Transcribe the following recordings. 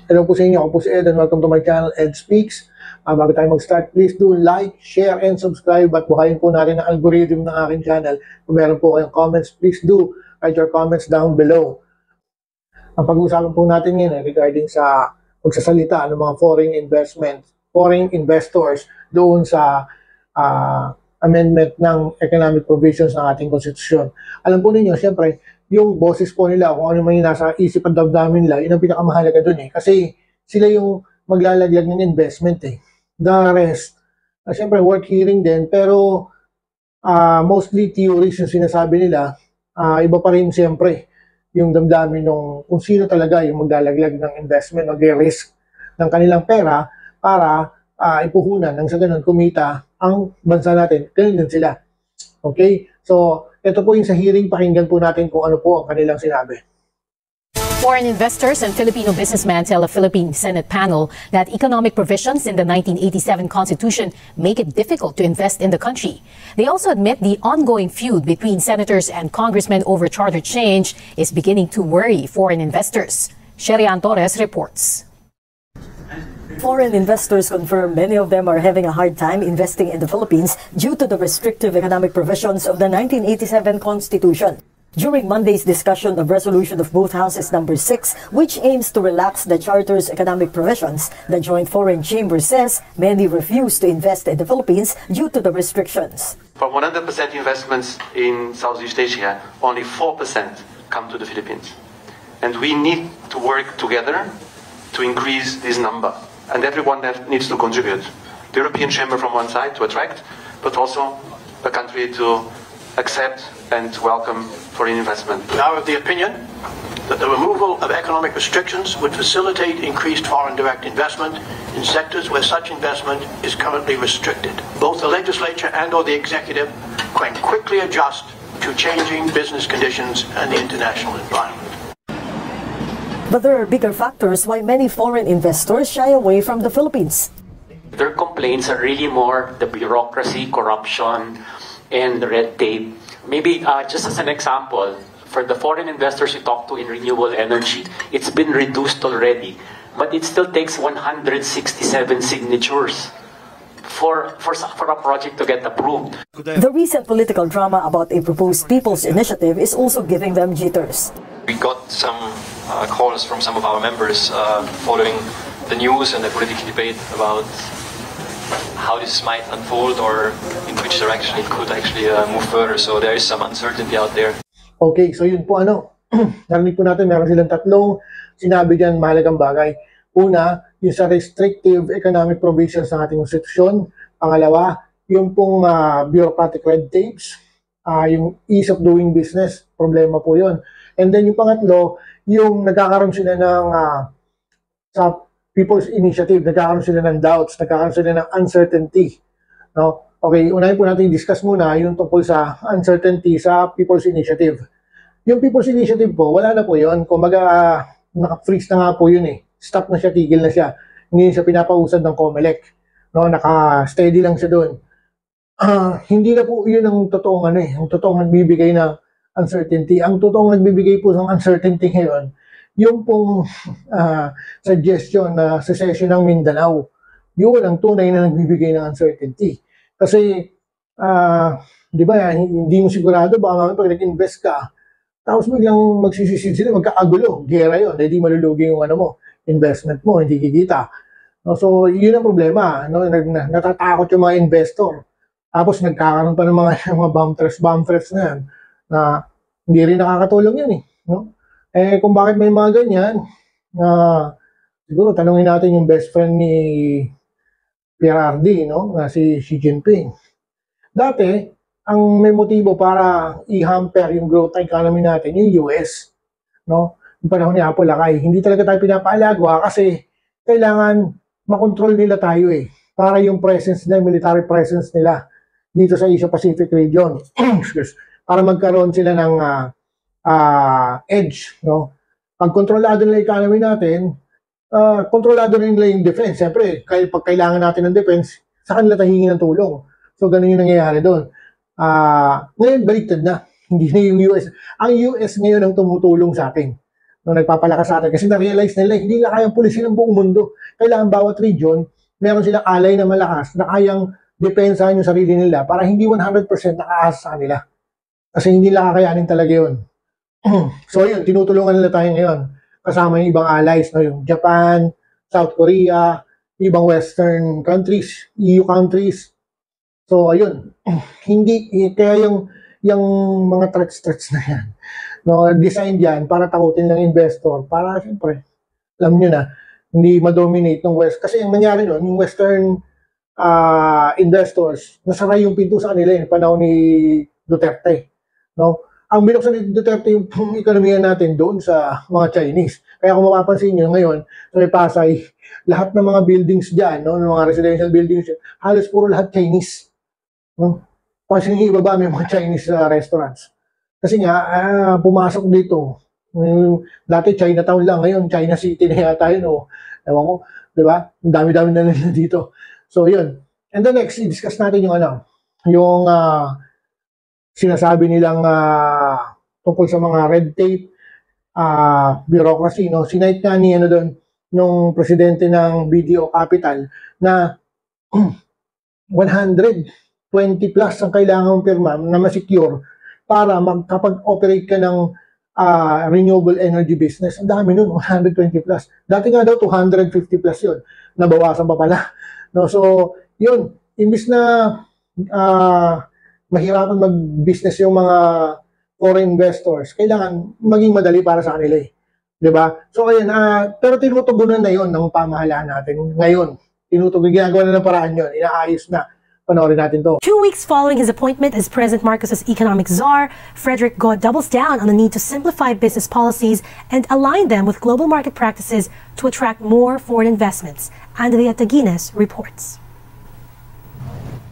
Hello po sa inyo, ako po si Ed and welcome to my channel, Ed Speaks. Bago tayo mag-start, please do like, share, and subscribe at buhayin po natin ang algorithm ng aking channel. Kung meron po kayong comments, please do write your comments down below. Ang pag-uusapan po natin ngayon regarding sa pagsasalita ng mga foreign investors doon sa amendment ng economic provisions ng ating konstitusyon. Alam po ninyo, siyempre, yung boses po nila, kung ano man yung nasa isip at damdamin nila, yun ang pinakamahalaga dun eh. Kasi sila yung maglalaglag ng investment eh. The rest, siyempre worth hearing din, pero mostly theories yung sinasabi nila, iba pa rin siyempre yung damdamin ng kung sino talaga yung maglalaglag ng investment, mag-risk ng kanilang pera para ipuhunan nang sa ganun kumita ang bansa natin. Ganun din sila. Okay? So, ito po yung sa hearing, pakinggan po natin kung ano po ang kanilang sinabi. Foreign investors and Filipino businessmen tell a Philippine Senate panel that economic provisions in the 1987 Constitution make it difficult to invest in the country. They also admit the ongoing feud between senators and congressmen over charter change is beginning to worry foreign investors. Sherian Torres reports. Foreign investors confirm many of them are having a hard time investing in the Philippines due to the restrictive economic provisions of the 1987 Constitution. During Monday's discussion of resolution of both houses number 6, which aims to relax the charter's economic provisions, the Joint Foreign Chamber says many refuse to invest in the Philippines due to the restrictions. From 100% investments in Southeast Asia, only 4% come to the Philippines. And we need to work together to increase this number. And everyone that needs to contribute. The European Chamber from one side to attract, but also a country to accept and welcome foreign investment. We are of the opinion that the removal of economic restrictions would facilitate increased foreign direct investment in sectors where such investment is currently restricted. Both the legislature and or the executive can quickly adjust to changing business conditions and the international environment. But there are bigger factors why many foreign investors shy away from the Philippines. Their complaints are really more the bureaucracy, corruption, and the red tape. Maybe just as an example, for the foreign investors you talk to in renewable energy, it's been reduced already, but it still takes 167 signatures for a project to get approved. The recent political drama about a proposed People's Initiative is also giving them jitters. We got some calls from some of our members following the news and the political debate about how this might unfold or in which direction it could actually move further. So there is some uncertainty out there. Okay, so yun po narinig po natin, meron silang tatlong sinabi dyan mahalagang bagay. Una, yung sa restrictive economic provisions ng ating konstitusyon. Pangalawa, yung pong bureaucratic red tapes, yung ease of doing business, problema po yun. And then yung pangatlo, yung nagkakaroon sila ng sa People's Initiative, nagkakaroon sila ng doubts, nagkakaroon sila ng uncertainty. No? Okay, unahin po natin discuss muna yung tungkol sa uncertainty sa People's Initiative. Yung People's Initiative po, wala na po yun. Kumbaga, naka-freeze na nga po yun eh. Stop na siya, tigil na siya. Hindi siya pinapausad ng COMELEC. No? Naka-steady lang siya doon. Hindi na po yun ang totoong ang totoong nagbibigay na uncertainty. Ang totoong nagbibigay po ng uncertainty ngayon, yung pong suggestion na secession ng Mindanao. Yun ang tunay na nagbibigay ng uncertainty. Kasi, di ba, hindi mo sigurado, baka pag nag-invest ka, tapos biglang magsisisid sila, magkakagulo, gera yun, hindi malulugi yung investment mo, hindi kikita. No, so, yun ang problema. No? Natatakot yung mga investor. Tapos nagkakaroon pa ng mga bomb threats na yan, na hindi rin nakakatulong yan eh. No? Eh kung bakit may mga ganyan, siguro tanungin natin yung best friend ni PRRD, no? Si Xi Jinping. Dati, ang may motibo para i-hamper yung growth economy natin, yung US. No? Yung panahon ni Apo Lakay, hindi talaga tayo pinapaalagwa kasi kailangan makontrol nila tayo eh. Para yung presence nila, military presence nila dito sa Asia-Pacific region. Para magkaroon sila ng edge, no? Pag kontrolado nila yung economy natin, kontrolado rin nila yung defense. Siyempre, pag kailangan natin ng defense, sa kanila tahingin ng tulong. So, ganun yung nangyayari doon. Ngayon, baliktad na. Hindi na yung US. Ang US ngayon ang tumutulong sa atin. no, nagpapalakas sa atin. Kasi na-realize nila, hindi nila kayang pulisin ang buong mundo. Kailangan bawat region, meron silang alay na malakas na kayang depensahan yung sarili nila para hindi 100% nakaasa sa kanila. Kasi hindi nila kakayanin talaga yun. So yun, tinutulungan nila tayo ngayon. Kasama yung ibang allies, no, yung Japan, South Korea, ibang Western countries, EU countries. So ayun, hindi, kaya yung mga threats na yan, no, design yan para takutin ng investor, para siyempre, alam nyo na, hindi ma-dominate ng West. Kasi yung nangyari nun, yung Western investors, nasara yung pinto sa kanila yung panahon ni Duterte. No? Ang binuksan ni Duterte yung ekonomiya natin doon sa mga Chinese. Kaya kung mapapansin nyo ngayon, sa Pasay, lahat ng mga buildings dyan, no, ng mga residential buildings, halos puro lahat Chinese. No? Kasi yung ibaba may mga Chinese restaurants. Kasi nga, pumasok dito. Dati Chinatown lang, ngayon China City na yata yun. O, ewan ko, di ba? Ang dami-dami na nila dito. So, yun. And the next, i-discuss natin yung yung sinasabi nilang tungkol sa mga red tape, bureaucracy, no? Sinight nga ni doon nung presidente ng BDO Capital na 120 plus ang kailangan pirma na ma-secure para magkapag-operate ka ng renewable energy business. Ang dami nun, 120 plus. Dati nga daw 250 plus yun. Nabawasan pa pala. No? So, yun, imbis na mahirapan mag-business yung mga foreign investors, kailangan maging madali para sa kanila eh. Diba? So, ayun, pero tinutugunan na yun ng pamahalaan natin. Ngayon, ginagawa na ng paraan yun. Inaayos na. Panoorin natin to. 2 weeks following his appointment as President Marcos's economic czar, Frederick Go doubles down on the need to simplify business policies and align them with global market practices to attract more foreign investments. Andrea Taguines reports.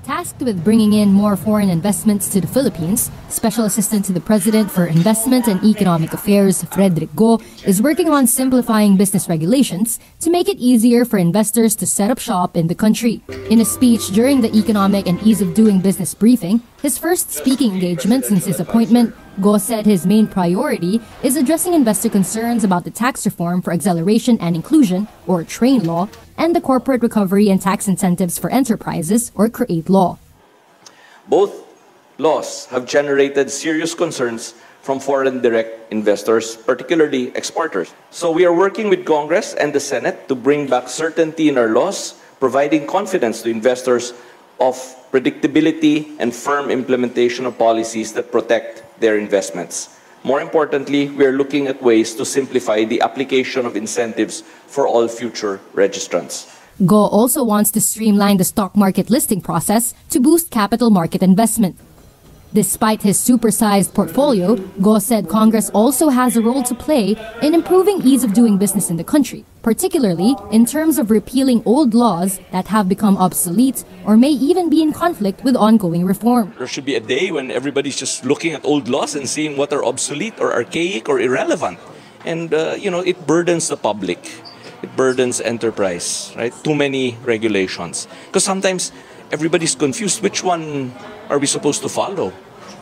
Tasked with bringing in more foreign investments to the Philippines, Special Assistant to the President for Investment and Economic Affairs, Frederick Go, is working on simplifying business regulations to make it easier for investors to set up shop in the country. In a speech during the Economic and Ease of Doing Business briefing, his first speaking engagement since his appointment, Go said his main priority is addressing investor concerns about the tax reform for acceleration and inclusion, or TRAIN law, and the corporate recovery and tax incentives for enterprises, or CREATE law. Both laws have generated serious concerns from foreign direct investors, particularly exporters. So we are working with Congress and the Senate to bring back certainty in our laws, providing confidence to investors of predictability and firm implementation of policies that protect their investments. More importantly, we are looking at ways to simplify the application of incentives for all future registrants. Go also wants to streamline the stock market listing process to boost capital market investment. Despite his supersized portfolio, Go said Congress also has a role to play in improving ease of doing business in the country, particularly in terms of repealing old laws that have become obsolete or may even be in conflict with ongoing reform. There should be a day when everybody's just looking at old laws and seeing what are obsolete or archaic or irrelevant. And, it burdens the public. It burdens enterprise, right? Too many regulations. Because sometimes everybody's confused which one are we supposed to follow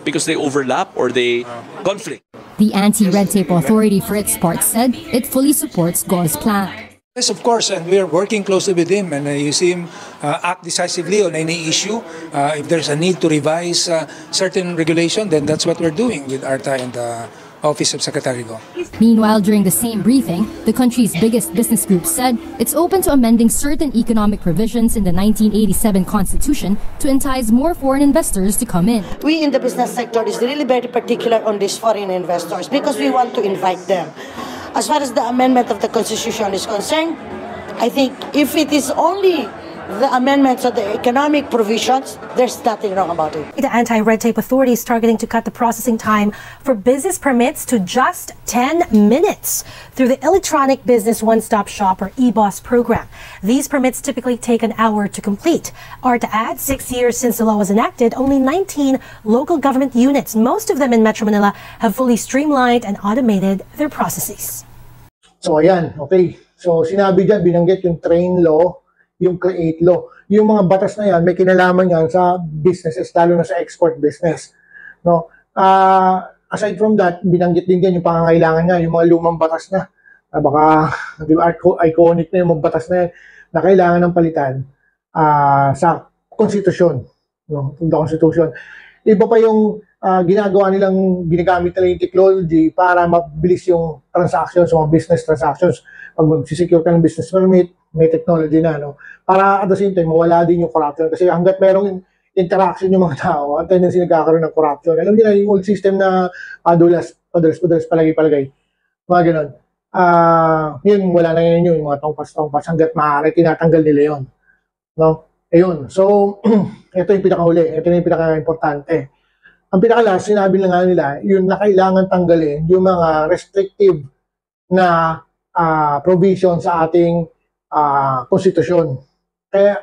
because they overlap or they conflict. The Anti-Red Tape Authority, for its part, said it fully supports Go's plan. Yes, of course, and we are working closely with him, and you see him act decisively on any issue. If there's a need to revise certain regulation, then that's what we're doing with ARTA and the Office of Secretary Go. Meanwhile, during the same briefing, the country's biggest business group said it's open to amending certain economic provisions in the 1987 Constitution to entice more foreign investors to come in. We in the business sector is really very particular on these foreign investors because we want to invite them. As far as the amendment of the Constitution is concerned, I think if it is only the amendments of the economic provisions, there's nothing wrong about it. The Anti-Red Tape Authority is targeting to cut the processing time for business permits to just 10 minutes through the Electronic Business One-Stop Shop, or EBOS program. These permits typically take an hour to complete. Or to add, 6 years since the law was enacted, only 19 local government units, most of them in Metro Manila, have fully streamlined and automated their processes. So ayan, okay. So sinabi dyan, binanggit yung TRAIN law, yung CREATE law. Yung mga batas na yan, may kinalaman yan sa businesses, lalo na sa export business. No? aside from that, binanggit din yan yung pangangailangan niya, yung mga lumang batas na. Baka, di ba, iconic na yung mga batas na yan na kailangan ng palitan sa konstitusyon. No? The Constitution. Iba pa yung ginagamit nila yung technology para mabilis yung transactions, mga business transactions. Pag magsisecure ka ng business permit, may technology na, no? Para at the same time, mawala din yung corruption. Kasi hanggat merong interaction yung mga tao, ang tendency nagkakaroon ng corruption. Alam niyo na yung old system na padulas, palagay-palagay. Mga ganun. Yun, wala na ngayon yun, yung mga tongpas hanggat maaari, tinatanggal nila yun. No? Ayun. So, ito yung pinakahuli. Ito yung pinaka-importante. Ang pinaka-last, sinabi na nga nila, yun na kailangan tanggalin yung mga restrictive na provision sa ating konstitusyon. Kaya,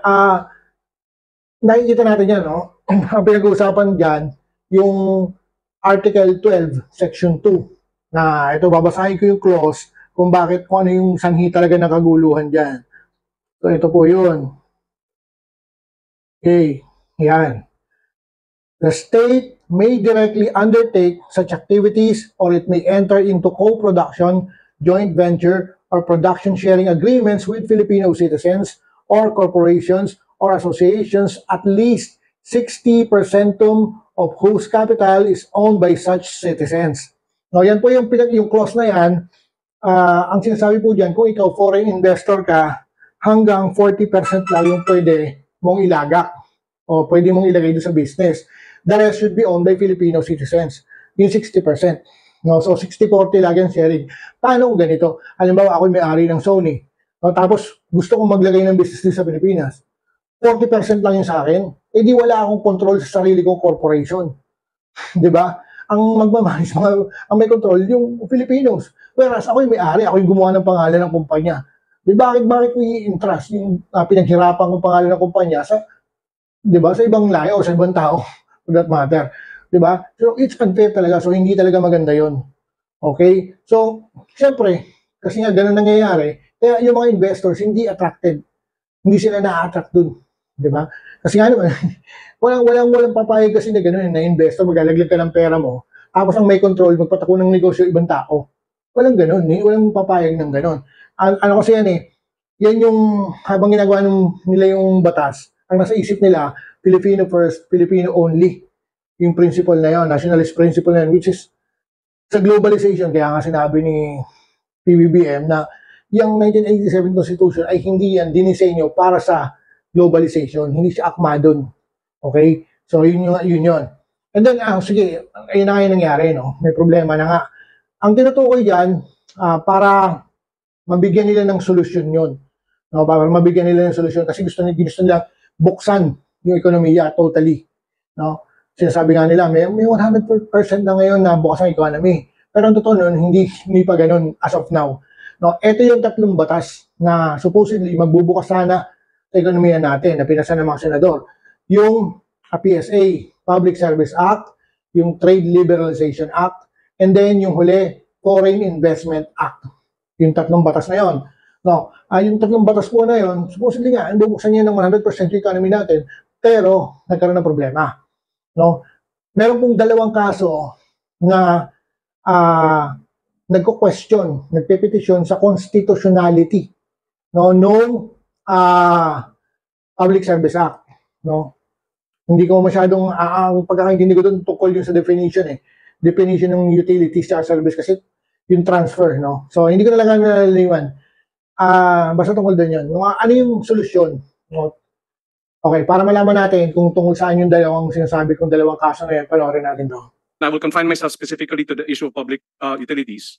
nakikita natin yan, no? Ang pinag-uusapan dyan, yung Article 12, Section 2, na ito, babasahin ko yung clause kung ano yung sanhi talaga ng kaguluhan dyan. So, ito po yun. Okay, yan. The state may directly undertake such activities or it may enter into co-production, joint venture, or production sharing agreements with Filipino citizens or corporations or associations at least 60% of whose capital is owned by such citizens. Now, yan po yung clause na yan. Ang sinasabi po dyan, kung ikaw foreign investor ka, hanggang 40% lang yung pwede mong ilagak o pwede mong ilagay doon sa business. The rest should be owned by Filipino citizens. Yung 60%. No? So, 60-40 lagi ang sharing. Paano kung ganito? Halimbawa, ako may-ari ng Sony. No? Tapos, gusto kong maglagay ng business din sa Pilipinas. 40% lang yung sa akin. Eh, di wala akong control sa sarili kong corporation. Di ba? Ang magmamanage, ang may control, yung Filipinos. Whereas, ako yung may-ari, ako yung gumawa ng pangalan ng kumpanya. Di bakit ko i-entrust yung pinaghirapan kong pangalan ng kumpanya sa, di ba, sa ibang layo o sa ibang tao, for that matter. Di ba? So, it's unfair talaga. So, hindi talaga maganda yon. Okay? So, syempre, kasi nga ganun nangyayari, kaya yung mga investors hindi attracted. Hindi sila na-attract dun. Di ba? Kasi nga naman, walang papayag kasi na ganun, na investor, maglalaglag ka ng pera mo, tapos ang may control, magpatako ng negosyo ibang tao. Walang ganun. Walang papayag ng ganun. Ano kasi yan yan yung habang ginagawa nila yung batas, ang nasa isip nila, Filipino first, Filipino only. Yung principle na yun, nationalist principle na yun, which is sa globalization, kaya nga sinabi ni PBBM na yung 1987 Constitution ay hindi yan dinisenyo para sa globalization, hindi siya akma dun. Okay? So, yun. And then, sige, ayun na nga yung nangyari, no? May problema na nga. Ang tinutukoy dyan, para mabigyan nila ng solusyon yun. No? Para mabigyan nila ng solusyon kasi gusto nila buksan yung ekonomiya totally. No? Sinasabi nga nila, may 100% na ngayon na bukas ang economy. Pero ang totoo nun, hindi pa ganun as of now. No? Ito yung tatlong batas na supposedly magbubukas sana sa ekonomiya natin na pinasa ng mga senador. Yung PSA, Public Service Act, yung Trade Liberalization Act, and then yung huli, Foreign Investment Act. Yung tatlong batas na yon. No, yung tatlong batas po na yon, supposedly nga, bubuksan niya ng 100% yung economy natin, pero nagkaroon ng problema. No? Meron pong dalawang kaso na nagko-question, nagpe-petition sa constitutionality, no, nung Public Service Act. No? Hindi ko masyadong, ang pagkakaintindi ko doon tungkol yung sa definition definition ng utilities sa service kasi yung transfer, no? So, hindi ko na lang nalaliwan. Basta tungkol doon yun. Ano yung solusyon? No? Okay, para malaman natin kung tungkol saan yung dalawang sinasabi kong dalawang kaso na yan, panoorin natin to. I will confine myself specifically to the issue of public utilities.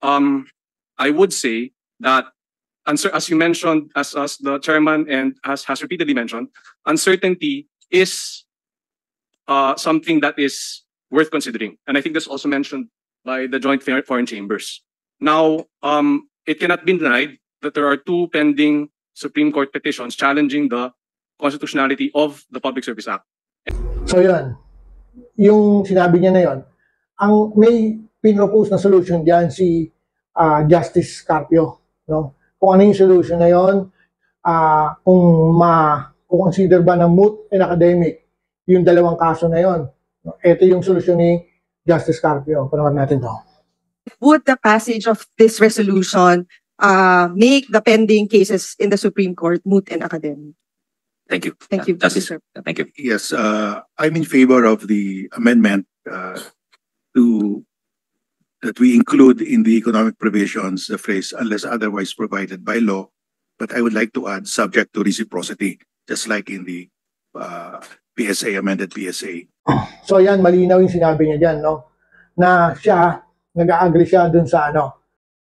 I would say that, as you mentioned, as the chairman and has repeatedly mentioned, uncertainty is something that is worth considering. And I think that's also mentioned by the Joint Foreign Chambers. Now, it cannot be denied that there are two pending Supreme Court petitions challenging the constitutionality of the Public Service Act. So yun, yung sinabi niya na yun, ang may pinropose na solution diyan si Justice Carpio, no? Kung ano yung solution na yun, kung consider ba na moot and academic yung dalawang kaso na yun. Ito yung solusyon ni Justice Carpio. Panoorin natin to. Would the passage of this resolution make the pending cases in the Supreme Court moot and academic? Thank you. Thank you, Justice. sir. Thank you. Yes, I'm in favor of the amendment to that we include in the economic provisions the phrase unless otherwise provided by law. But I would like to add subject to reciprocity, just like in the PSA, amended PSA. So yan, malinaw yung sinabi niya dyan, no? Na siya, nag-agree siya dun sa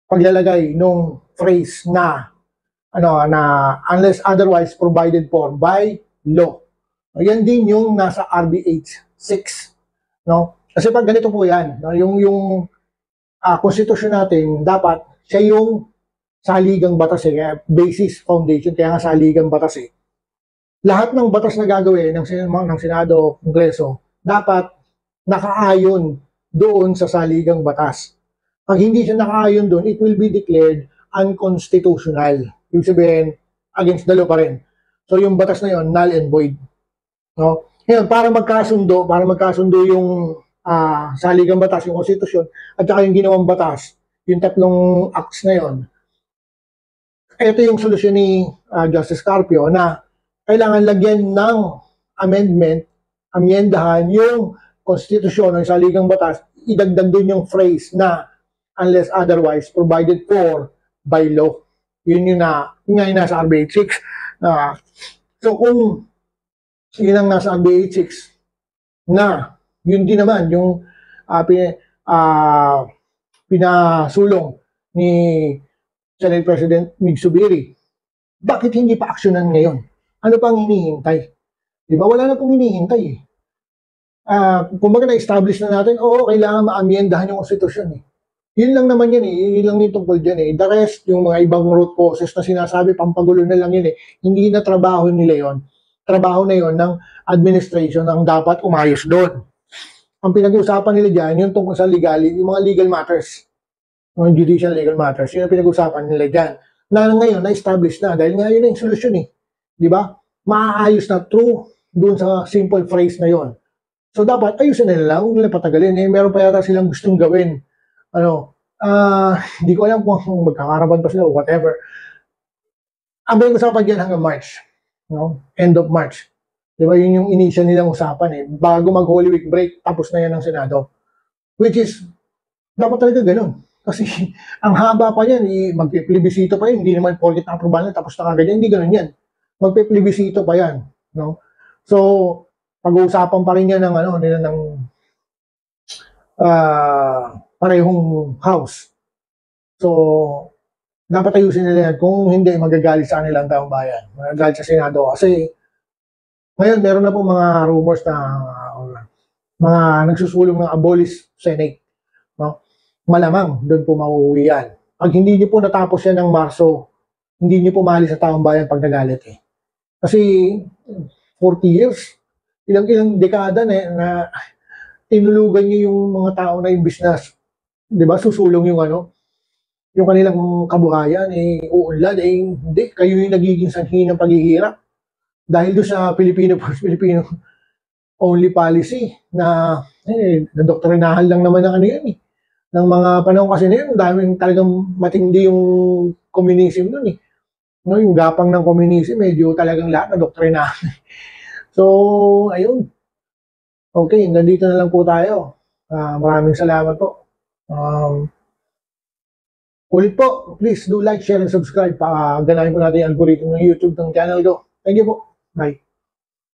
paglalagay nung phrase na unless otherwise provided for by law. Yan din yung nasa RBH 6, no? Kasi pag ganito po yan, no? yung konstitusyon natin, dapat siya yung saligang batas basis foundation, kaya nga saligang batas Lahat ng batas na gagawin ng Senado, Kongreso, dapat nakaayon doon sa saligang batas. Pag hindi siya nakaayon doon, it will be declared unconstitutional. Ibig sabihin, against the law pa rin. So yung batas na yon null and void. No? Ngayon, para magkasundo yung saligang batas, yung konstitusyon, at saka yung ginawang batas, yung tatlong acts na yon. Ito yung solusyon ni Justice Carpio na kailangan lagyan ng amyendahan yung konstitusyon ng saligang batas, idagdag doon yung phrase na unless otherwise provided for by law. Yun yung nasa RBH 6. So kung yun ang nasa RBH 6 na yun din naman yung pinasulong ni Senate President Mig Zubiri, bakit hindi pa aksyonan ngayon? Ano pang hinihintay? Diba? Wala na pong hinihintay kumbaga na-establish na natin, kailangan maamyendahan yung konstitusyon Yun lang naman yan yun lang yung tungkol dyan The rest, yung mga ibang root causes na sinasabi, pampagulo na lang yun Hindi na trabaho nila yon. Trabaho na yon ng administration ang dapat umayos doon. Ang pinag-uusapan nila dyan, yung tungkol sa yung mga legal matters, yung judicial legal matters, yun ang pinag-uusapan nila dyan. Na ngayon, na-establish na, dahil nga yun ang solusyon Di ba? Maaayos na through doon sa simple phrase na yon. So dapat ayusin nila lang, huwag nila patagalin meron pa yata silang gustong gawin. Hindi ko alam kung magkakarapan pa sila o whatever. Ang pinag-usapan dyan hanggang March, end of March. Di ba? Yun yung initial nilang usapan Bago mag-Holy Week break, tapos na yan ng Senado. Which is, dapat talaga ganun. Kasi ang haba pa yan, magpiplibisito pa yan, hindi naman porket na-aprobahan na, tapos na kagad yan, hindi ganun yan. Magpiplibisito pa yan. So, pag-uusapan pa rin yan ng parehong house. So, dapat ayusin nila yan. Kung hindi, magagalit sa kanila ang taong bayan. Magagalit sa Senado. Kasi, ngayon, meron na po mga rumors na mga nagsusulong ng abolish Senate. Malamang, doon po mauuwi yan. Pag hindi nyo po natapos yan ng Marso, hindi nyo po mahali sa taong bayan pag nagalit Kasi, 40 years, ilang dekada na tinulugan nyo yung mga tao na yung business. Diba? Susulong yung yung kanilang kabuhayan, uunlad, hindi. Kayo yung nagiging sanhi ng paghihirap. Dahil doon sa Filipino only policy na nadoktrinahan lang naman ng yan ng mga panahon kasi na yun, daming talagang matindi yung communism nun yung gapang ng communism, medyo talagang lahat nadoktrinahan. So, ayun. Okay, nandito na lang po tayo. Maraming salamat po. Ulit po, please do like, share, and subscribe. Ganahin po natin yung algorithm ng YouTube ng channel ko. Thank you po. Bye.